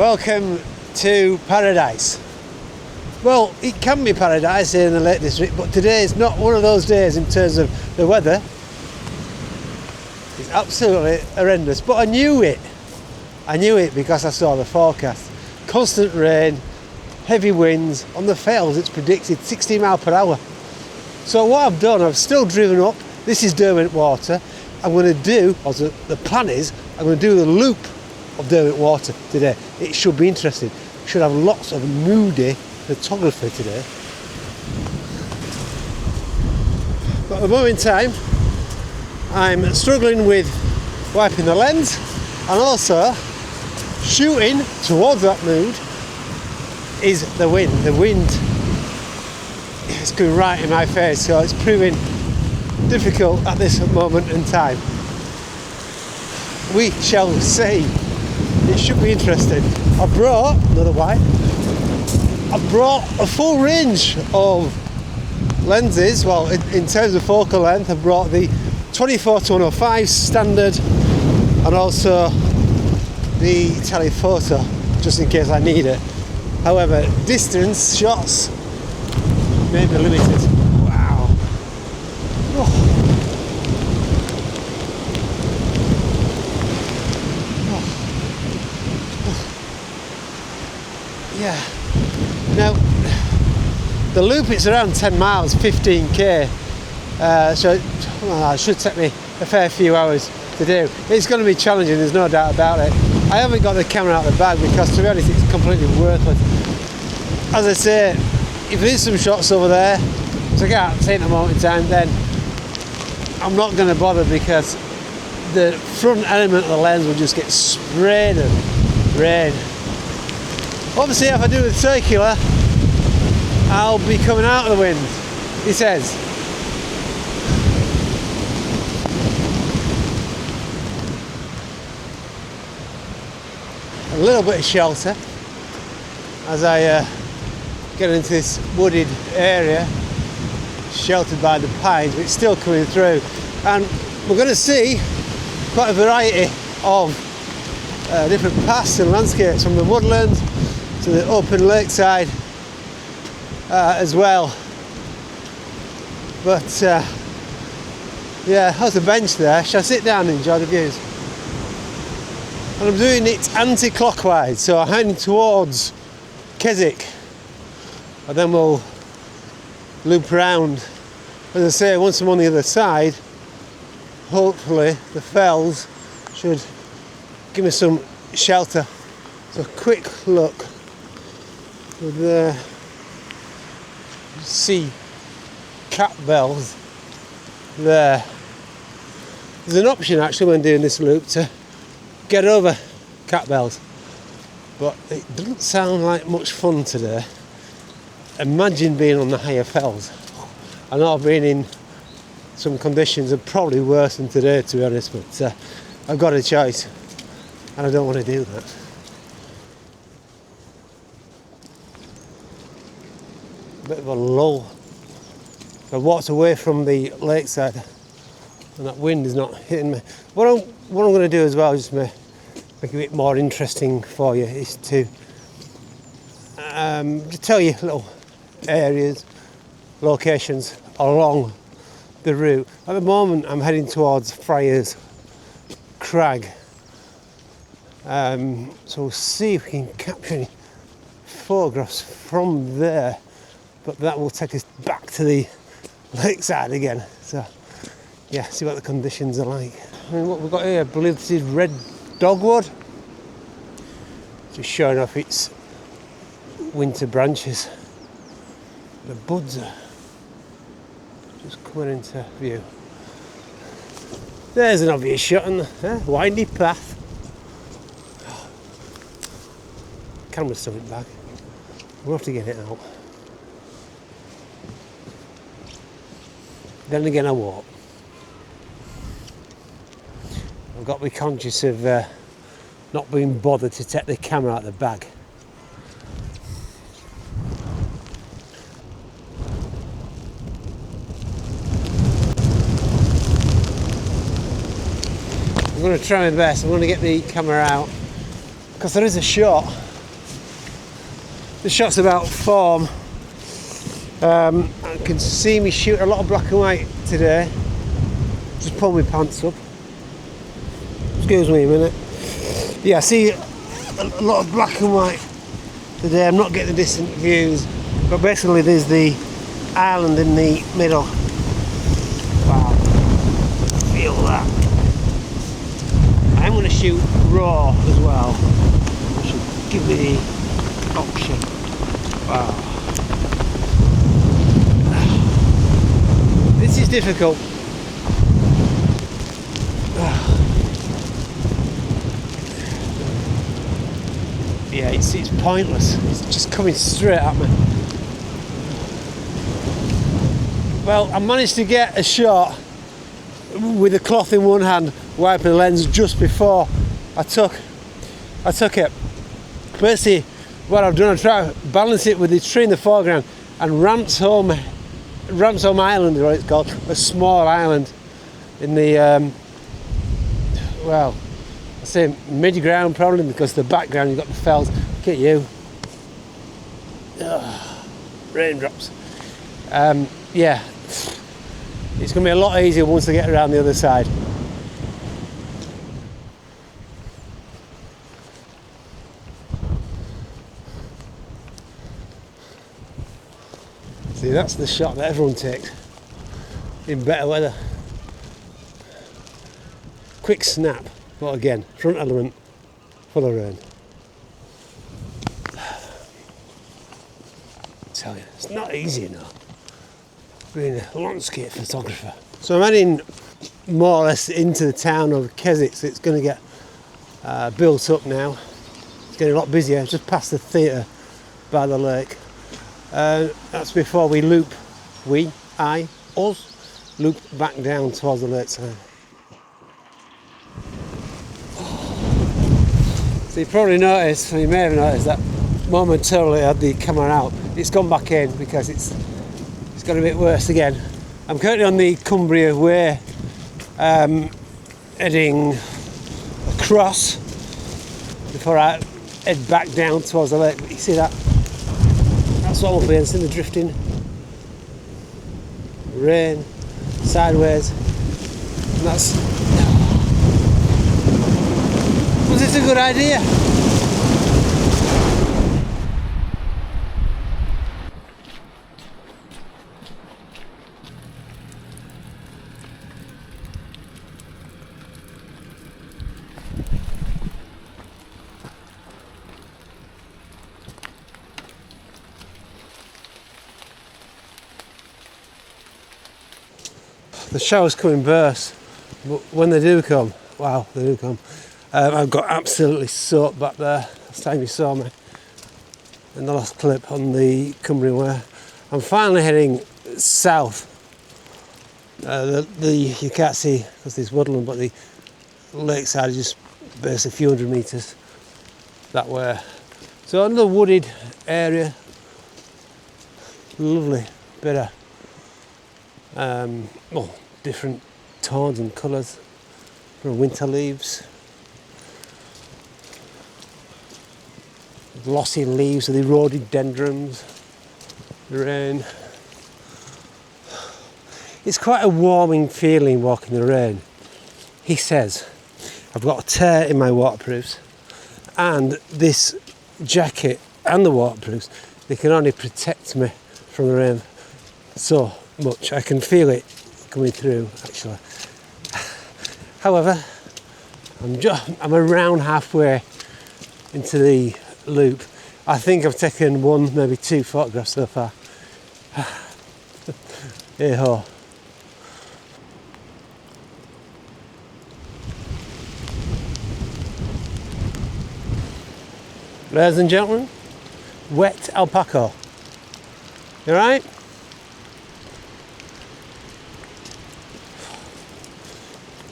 Welcome to paradise. Well, it can be paradise here in the Lake District, but today is not one of those days in terms of the weather. It's absolutely horrendous, but I knew it. I knew it because I saw the forecast. Constant rain, heavy winds. On the fells it's predicted 60 miles per hour. So what I've done, I've still driven up. This is Derwent Water. I'm going to do, or the plan is, I'm going to do the loop of Derwent Water today. It should be interesting. Should have lots of moody photography today. But at the moment in time, I'm struggling with wiping the lens and also shooting towards that mood is the wind. The wind is going right in my face, so it's proving difficult at this moment in time. We shall see. It should be interesting. I brought a full range of lenses. Well, in terms of focal length, I brought the 24-105 standard and also the telephoto, just in case I need it. However, distance shots may be limited. Wow. Oh. Yeah. Now, the loop is around 10 miles, 15k, so it should take me a fair few hours to do. It's going to be challenging, there's no doubt about it. I haven't got the camera out of the bag because, to be honest, it's completely worthless. As I say, if there's some shots over there, which I can't see at the moment in time, then I'm not going to bother because the front element of the lens will just get sprayed and rain. Obviously, if I do the circular, I'll be coming out of the wind, he says. A little bit of shelter as I get into this wooded area, sheltered by the pines, but it's still coming through. And we're going to see quite a variety of different paths and landscapes, from the woodlands to the open lakeside as well. But yeah, there's a bench there. Shall I sit down and enjoy the views? And I'm doing it anti-clockwise, so I'm heading towards Keswick, and then we'll loop around. As I say, once I'm on the other side, hopefully the fells should give me some shelter. So a quick look with the see cat bells there. There's an option actually when doing this loop to get over cat bells, but it doesn't sound like much fun today. Imagine being on the higher fells. I know I've been in some conditions that are probably worse than today, to be honest, but I've got a choice and I don't want to do that. Bit of a lull. I walked away from the lakeside and that wind is not hitting me. What I'm going to do as well, just make it a bit more interesting for you, is to tell you little areas, locations along the route. At the moment I'm heading towards Friars Crag, so we'll see if we can capture any photographs from there, but that will take us back to the lakeside again. So yeah, see what the conditions are like. I mean, what we've got here, blighted red dogwood, just showing off its winter branches. The buds are just coming into view. There's an obvious shot on the windy path. Camera's stuff it back. We'll have to get it out. Then again, I won't. I've got to be conscious of not being bothered to take the camera out of the bag. I'm going to try my best. I'm going to get the camera out because there is a shot The shot's about form. I can see me shoot a lot of black and white today. Just pull my pants up. Excuse me a minute. Yeah, I see a lot of black and white today. I'm not getting the distant views, but basically there's the island in the middle. Wow, feel that. I'm going to shoot raw as well. I should give me the option. Wow. This is difficult. Yeah, it's pointless. It's just coming straight at me. Well, I managed to get a shot with the cloth in one hand, wiping the lens just before I took it. Basically, what I've done, I try to balance it with the tree in the foreground and Ramsholm Island, or it's called, a small island in the well, I say mid-ground probably, because the background you've got the fells. Look at you. Ugh, raindrops. Yeah, it's going to be a lot easier once I get around the other side. See, that's the shot that everyone takes in better weather. Quick snap, but again, front element full of rain. I tell you, it's not easy enough being a landscape photographer. So I'm heading more or less into the town of Keswick. It's going to get built up now. It's getting a lot busier, just past the theatre by the lake. That's before we loop, us, loop back down towards the lakeside. So you probably noticed, or you may have noticed, that momentarily I had the camera out. It's gone back in because it's got a bit worse again. I'm currently on the Cumbria Way, heading across before I head back down towards the lake. But you see that? That's what we'll be seeing, the drifting rain sideways, and that's. Was this a good idea? The showers come in bursts, but when they do come, wow, they do come. I've got absolutely soaked back there. Last time you saw me in the last clip on the Cumbria Way. I'm finally heading south. You can't see because there's woodland, but the lakeside is just basically a few hundred metres that way. So another wooded area, lovely bit of well, different tones and colours from winter leaves, glossy leaves of the rhododendrons, the rain. It's quite a warming feeling walking in the rain. He says, I've got a tear in my waterproofs, and this jacket and the waterproofs, they can only protect me from the rain so much. I can feel it coming through actually. However, I'm around halfway into the loop. I think I've taken one, maybe two photographs so far. Hey ho. Ladies and gentlemen, wet alpaca. You alright?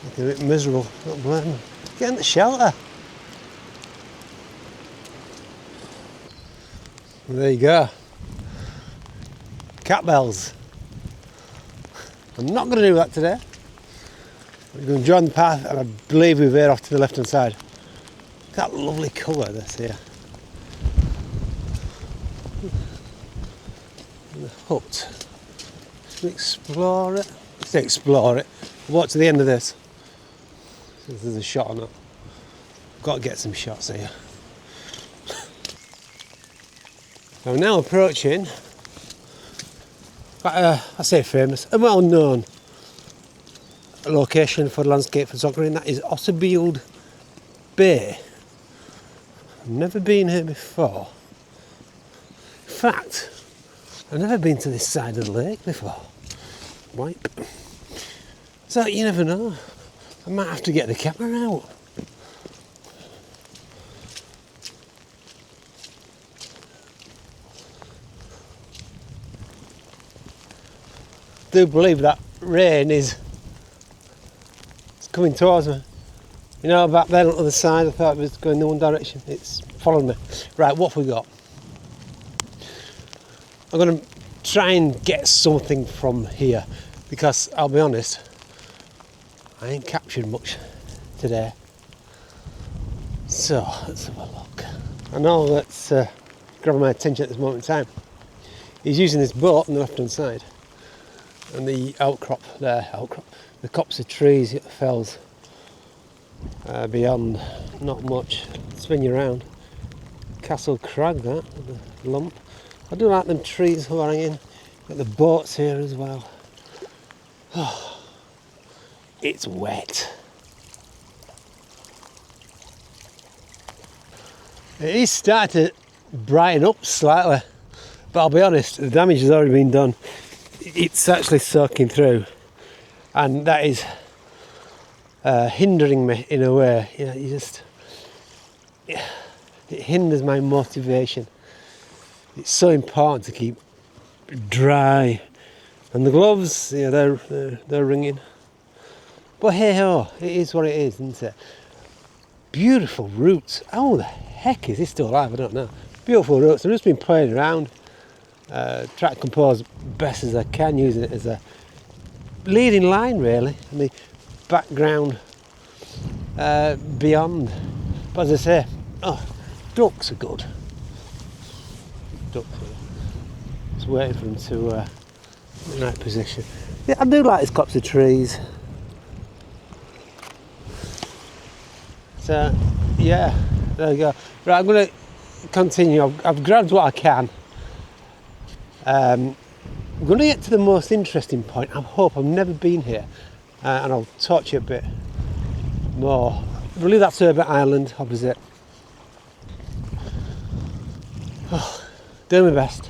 Looking a bit miserable, don't blame me. Get in the shelter. There you go. Cat bells. I'm not going to do that today. We're going to join the path, and I believe we veer off to the left hand side. That lovely colour this here. hut. Explore it. Let's explore it. Walk to the end of this. See if there's a shot or not. Got to get some shots here. I'm now approaching quite I say famous, a well-known location for landscape photography, and that is Otterbield Bay. I've never been here before. In fact, I've never been to this side of the lake before. Wipe. So you never know. I might have to get the camera out. I do believe that rain is coming towards me. You know, back then on the other side, I thought it was going in one direction. It's following me. Right, what have we got? I'm going to try and get something from here because I'll be honest, I ain't captured much today. So let's have a look. I know that's grabbing my attention at this moment in time. He's using this boat on the left hand side, and the outcrop there, the copse of trees, the fells beyond, not much. Spin you around. Castle Crag, that, the lump. I do like them trees who are hanging. Got the boats here as well. Oh, it's wet. It is starting to brighten up slightly, but I'll be honest, the damage has already been done. It's actually soaking through, and that is hindering me in a way. You know, it hinders my motivation. It's so important to keep dry, and the gloves, you know, they're ringing. But hey ho, it is what it is, isn't it? Beautiful roots. How the heck is this still alive? I don't know. Beautiful roots. I've just been playing around, trying to compose best as I can, using it as a leading line really, and the background beyond. But as I say, ducks are good. Ducks are. Just waiting for them to in the right position. Yeah, I do like this copse of trees. So yeah, there we go. Right, I'm going to continue. I've grabbed what I can. I'm going to get to the most interesting point. I hope I've never been here, and I'll talk to you a bit more. I believe that's Herbert Island opposite. Doing my best.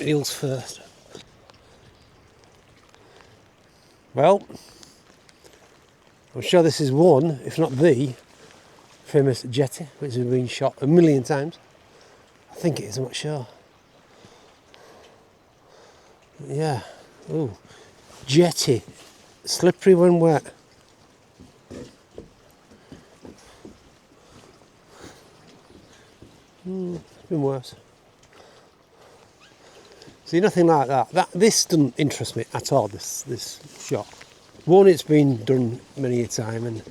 Eels first. Well, I'm sure this is one, if not the famous jetty, which has been shot a million times. I think it is, I'm not sure. Yeah. Oh, jetty, slippery when wet. It's been worse. See, nothing like that. This doesn't interest me at all. This shot. One, it's been done many a time, and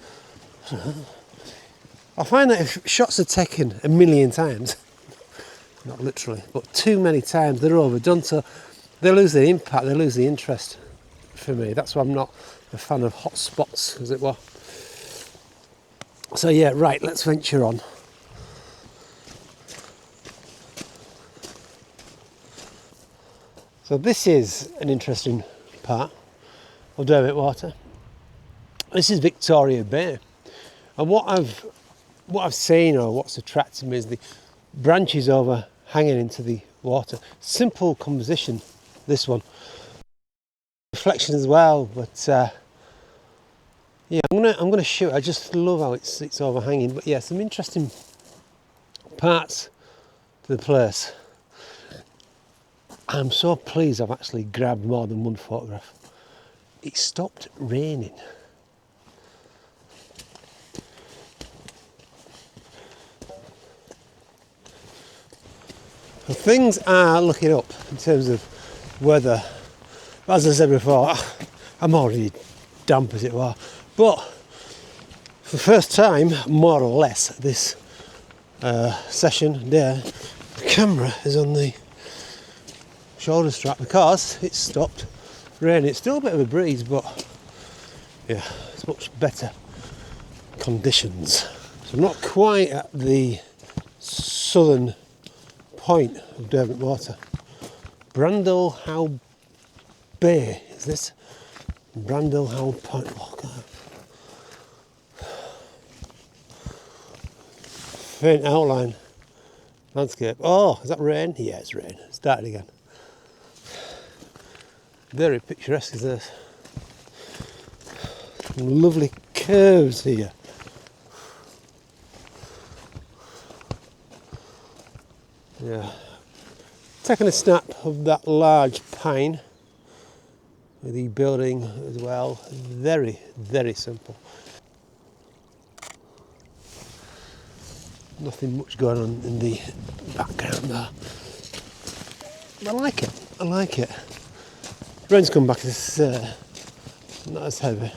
I find that if shots are taken a million times, not literally, but too many times, they're overdone. So they lose the impact. They lose the interest for me. That's why I'm not a fan of hot spots, as it were. So yeah, right. Let's venture on. So this is an interesting part of Derwent Water. This is Victoria Bay, and what I've seen, or what's attracted me, is the branches overhanging into the water. Simple composition, this one. Reflection as well, but yeah, I'm gonna shoot. I just love how it's overhanging. But yeah, some interesting parts to the place. I'm so pleased I've actually grabbed more than one photograph. It stopped raining. So things are looking up in terms of weather. As I said before, I'm already damp as it were. But for the first time, more or less, this session there, the camera is on the shoulder strap because it's stopped raining. It's still a bit of a breeze, but yeah, it's much better conditions. So I'm not quite at the southern point of Derwent Water. Brandelhow Bay, is this? Brandelhow Point. Look at that. Faint outline landscape. Oh, is that rain? Yeah, it's rain. It started again. Very picturesque is this. Some lovely curves here. Yeah. Taking a snap of that large pine with the building as well. Very, very simple. Nothing much going on in the background there. I like it. I like it. Rain's come back. It's not as heavy.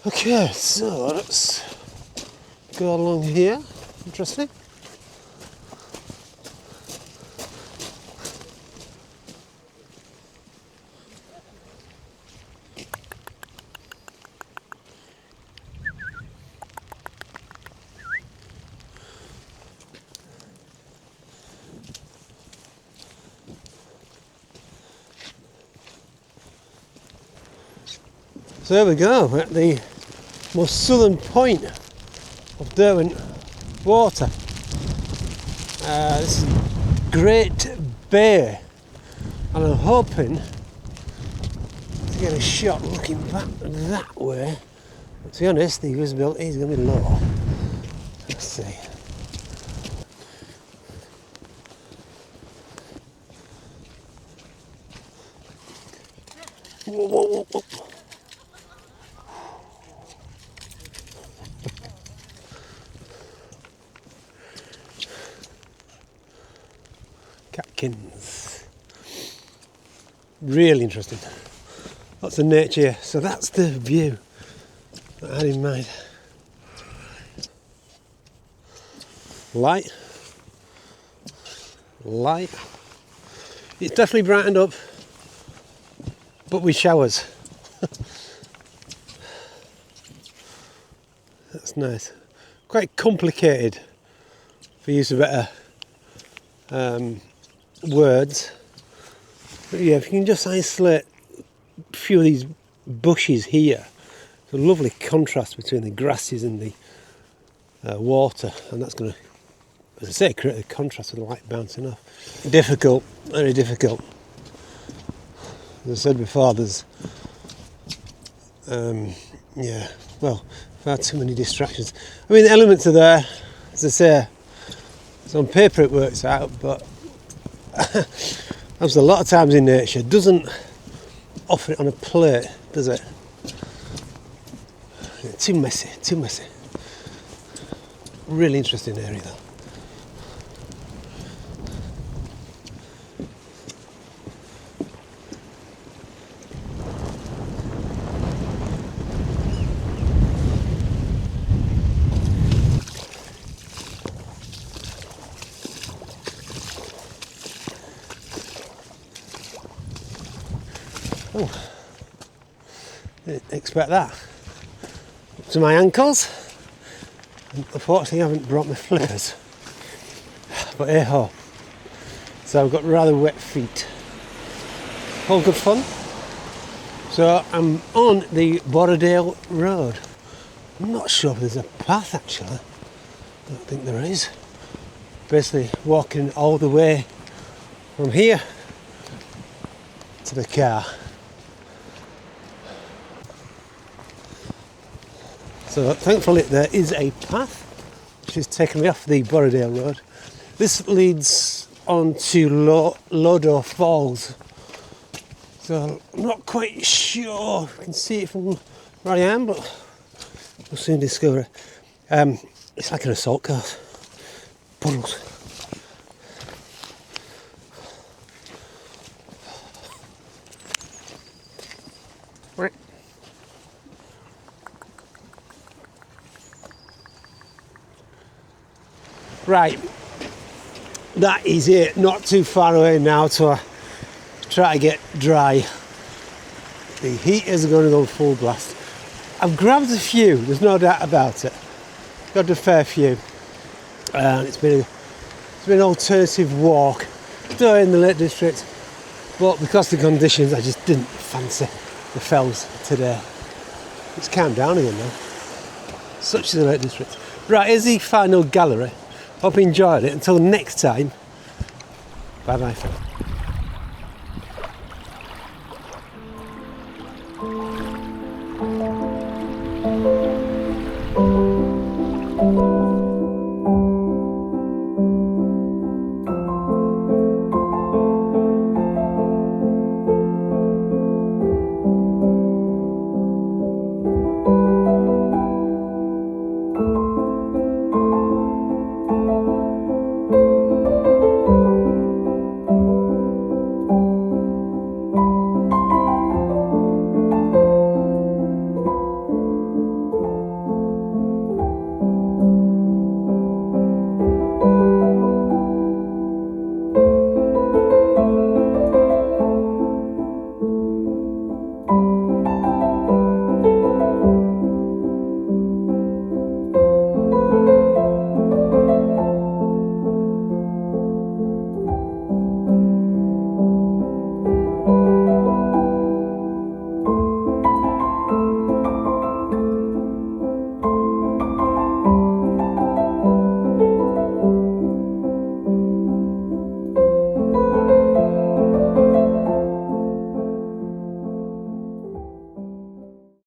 Okay, so let's go along here. Interesting. So there we go, we're at the most southern point of Derwent Water. This is Great Bay, and I'm hoping to get a shot looking back that way. But to be honest, the visibility is going to be low. Let's see. Whoa, whoa, whoa, whoa. Catkins. Really interesting. Lots of nature here. So that's the view that I had in mind. Light. Light. It's definitely brightened up, but with showers. That's nice. Quite complicated, for use of better words. But yeah, if you can just isolate a few of these bushes here, it's a lovely contrast between the grasses and the water, and that's going to, as I say, create a contrast with the light bouncing off. Difficult, very difficult. As I said before, there's far too many distractions. I mean, the elements are there, as I say. So on paper it works out, but as a lot of times in nature, it doesn't offer it on a plate, does it? Too messy, too messy. Really interesting area though. Oh, didn't expect that. Up to my ankles. Unfortunately, I haven't brought my flippers. But hey ho. So I've got rather wet feet. All good fun. So I'm on the Otterbield Road. I'm not sure if there's a path actually. I don't think there is. Basically walking all the way from here to the car. So thankfully there is a path which is taking me off the Otterbield Road This leads on to Lodo Falls. So I'm not quite sure if you can see it from where I am, but we'll soon discover it. It's like an assault course. Puddles. Right, that is it. Not too far away now to try to get dry. The heaters are going to go full blast. I've grabbed a few, there's no doubt about it. Got a fair few. It's been an alternative walk, still in the Lake District, but because of the conditions, I just didn't fancy the fells today. It's calmed down again now. Such is the Lake District. Right, here's the final gallery. Hope you enjoyed it. Until next time, bye bye. Thank you.